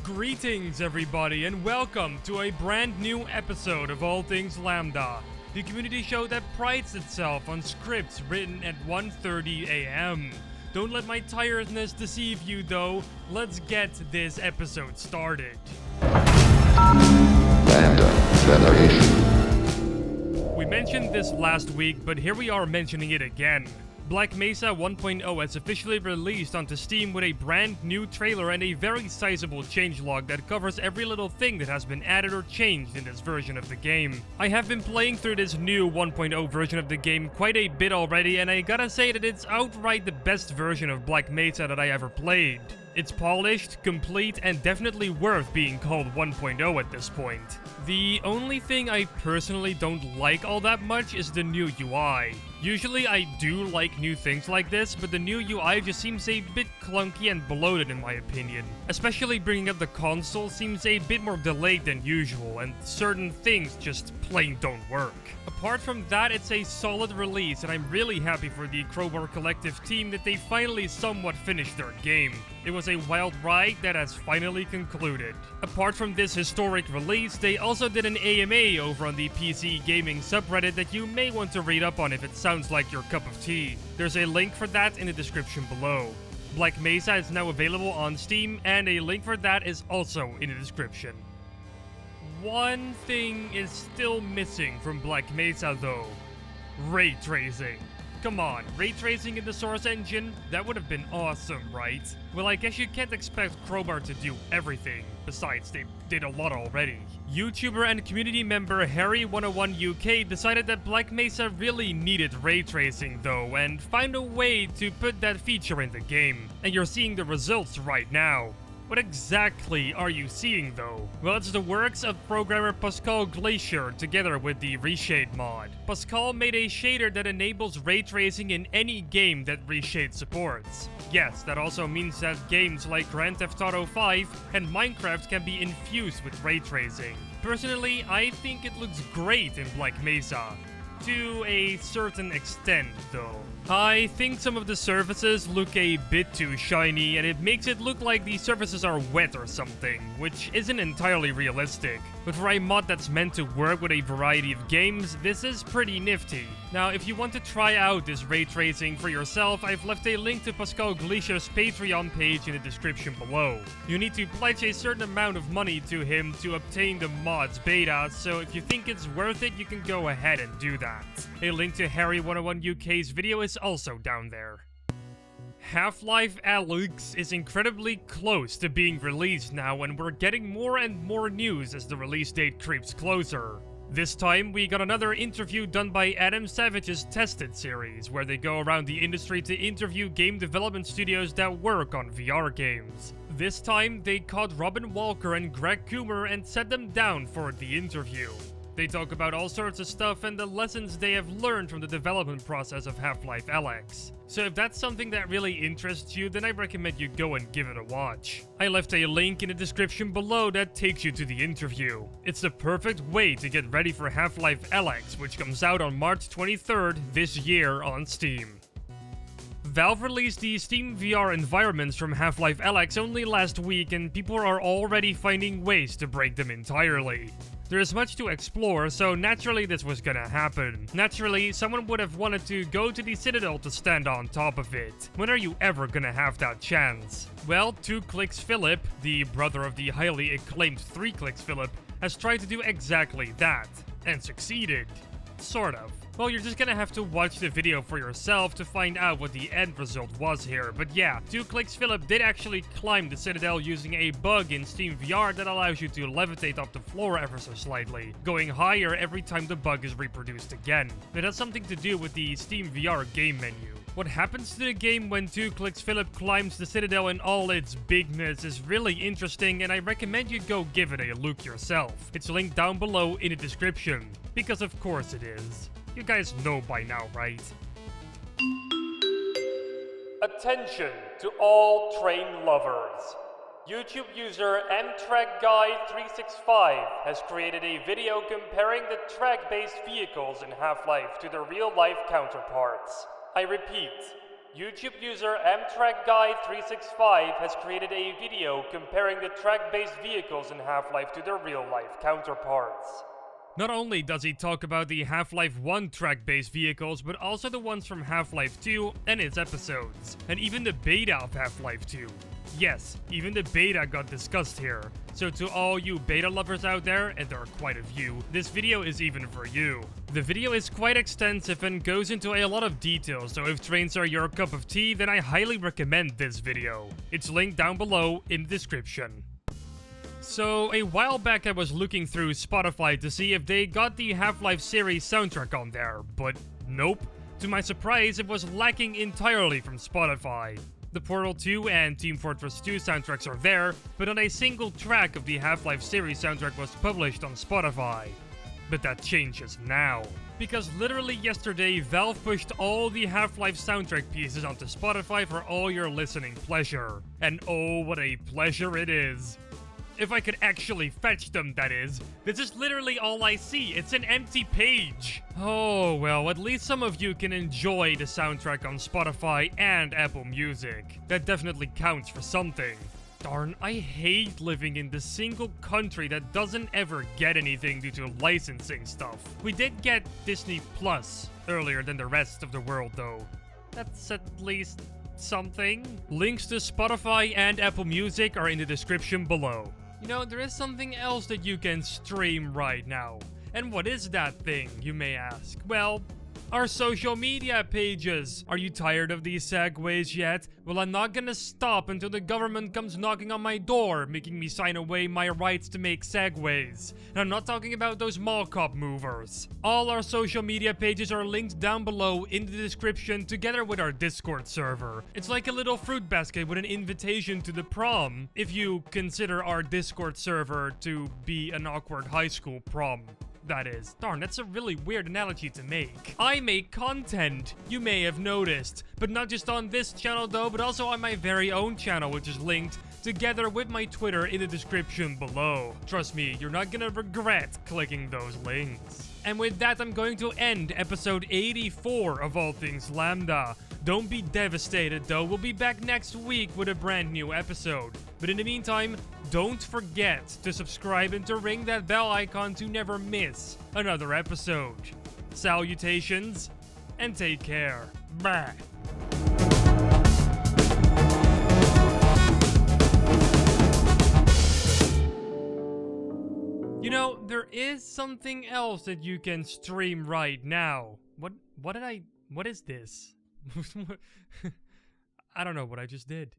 Greetings everybody and welcome to a brand new episode of All Things Lambda, the community show that prides itself on scripts written at 1:30 a.m. Don't let my tiredness deceive you though, let's get this episode started. LambdaGeneration. We mentioned this last week, but here we are mentioning it again. Black Mesa 1.0 has officially released onto Steam with a brand new trailer and a very sizable changelog that covers every little thing that has been added or changed in this version of the game. I have been playing through this new 1.0 version of the game quite a bit already, and I gotta say that it's outright the best version of Black Mesa that I ever played. It's polished, complete, and definitely worth being called 1.0 at this point. The only thing I personally don't like all that much is the new UI. Usually I do like new things like this, but the new UI just seems a bit clunky and bloated in my opinion. Especially bringing up the console seems a bit more delayed than usual, and certain things just plain don't work. Apart from that, it's a solid release, and I'm really happy for the Crowbar Collective team that they finally somewhat finished their game. It was a wild ride that has finally concluded. Apart from this historic release, they also did an AMA over on the PC gaming subreddit that you may want to read up on if it sounds like your cup of tea. There's a link for that in the description below. Black Mesa is now available on Steam, and a link for that is also in the description. One thing is still missing from Black Mesa though. Ray tracing. Come on, ray tracing in the Source engine? That would have been awesome, right? Well, I guess you can't expect Crowbar to do everything. Besides, they did a lot already. YouTuber and community member Harry101UK decided that Black Mesa really needed ray tracing though, and found a way to put that feature in the game. And you're seeing the results right now. What exactly are you seeing though? Well, it's the works of programmer Pascal Glacier together with the Reshade mod. Pascal made a shader that enables ray tracing in any game that Reshade supports. Yes, that also means that games like Grand Theft Auto 5 and Minecraft can be infused with ray tracing. Personally, I think it looks great in Black Mesa. To a certain extent though. I think some of the surfaces look a bit too shiny, and it makes it look like the surfaces are wet or something, which isn't entirely realistic. But for a mod that's meant to work with a variety of games, this is pretty nifty. Now, if you want to try out this ray tracing for yourself, I've left a link to Pascal Glacier's Patreon page in the description below. You need to pledge a certain amount of money to him to obtain the mod's beta, so if you think it's worth it, you can go ahead and do that. A link to Harry101UK's video is also down there. HalfLife Alyx is incredibly close to being released now, and we're getting more and more news as the release date creeps closer. This time, we got another interview done by Adam Savage's Tested series, where they go around the industry to interview game development studios that work on VR games. This time, they caught Robin Walker and Greg Coomer and sat them down for the interview. They talk about all sorts of stuff and the lessons they have learned from the development process of HalfLife Alyx. So if that's something that really interests you, then I recommend you go and give it a watch. I left a link in the description below that takes you to the interview. It's the perfect way to get ready for HalfLife Alyx, which comes out on March 23rd this year on Steam. Valve released the Steam VR environments from HalfLife Alyx only last week, and people are already finding ways to break them entirely. There is much to explore, so naturally this was gonna happen. Naturally, someone would have wanted to go to the Citadel to stand on top of it. When are you ever gonna have that chance? Well, TwoKliks Philip, the brother of the highly acclaimed 3Kliks Philip, has tried to do exactly that, and succeeded. Sort of. Well, you're just gonna have to watch the video for yourself to find out what the end result was here, but yeah, 2Kliks Philip did actually climb the Citadel using a bug in Steam VR that allows you to levitate off the floor ever so slightly, going higher every time the bug is reproduced again. It has something to do with the Steam VR game menu. What happens to the game when 2Kliks Philip climbs the Citadel in all its bigness is really interesting, and I recommend you go give it a look yourself. It's linked down below in the description, because of course it is. You guys know by now, right? Attention to all train lovers. YouTube user MTrackGuy365 has created a video comparing the track-based vehicles in Half-Life to their real-life counterparts. I repeat, YouTube user AmTrackGuy365 has created a video comparing the track-based vehicles in Half-Life to their real-life counterparts. Not only does he talk about the Half-Life 1 track-based vehicles, but also the ones from Half-Life 2 and its episodes, and even the beta of Half-Life 2. Yes, even the beta got discussed here. So to all you beta lovers out there, and there are quite a few, this video is even for you. The video is quite extensive and goes into a lot of details, so if trains are your cup of tea, then I highly recommend this video. It's linked down below in the description. So, a while back I was looking through Spotify to see if they got the Half-Life series soundtrack on there, but nope. To my surprise, it was lacking entirely from Spotify. The Portal 2 and Team Fortress 2 soundtracks are there, but not a single track of the Half-Life series soundtrack was published on Spotify. But that changes now. Because literally yesterday, Valve pushed all the Half-Life soundtrack pieces onto Spotify for all your listening pleasure. And oh, what a pleasure it is. If I could actually fetch them, that is. This is literally all I see. It's an empty page. Oh, well, at least some of you can enjoy the soundtrack on Spotify and Apple Music. That definitely counts for something. Darn, I hate living in the single country that doesn't ever get anything due to licensing stuff. We did get Disney Plus earlier than the rest of the world, though. That's at least something. Links to Spotify and Apple Music are in the description below. You know, there is something else that you can stream right now. And what is that thing, you may ask? Well, our social media pages. Are you tired of these segues yet? Well, I'm not gonna stop until the government comes knocking on my door, making me sign away my rights to make segues. And I'm not talking about those mall cop movers. All our social media pages are linked down below in the description together with our Discord server. It's like a little fruit basket with an invitation to the prom, if you consider our Discord server to be an awkward high school prom. That is. Darn, that's a really weird analogy to make. I make content, you may have noticed. But not just on this channel though, but also on my very own channel, which is linked together with my Twitter in the description below. Trust me, you're not gonna regret clicking those links. And with that, I'm going to end episode 84 of All Things Lambda. Don't be devastated though, we'll be back next week with a brand new episode. But in the meantime, don't forget to subscribe and to ring that bell icon to never miss another episode. Salutations, and take care. Bye. You know, there is something else that you can stream right now. What is this? I don't know what I just did.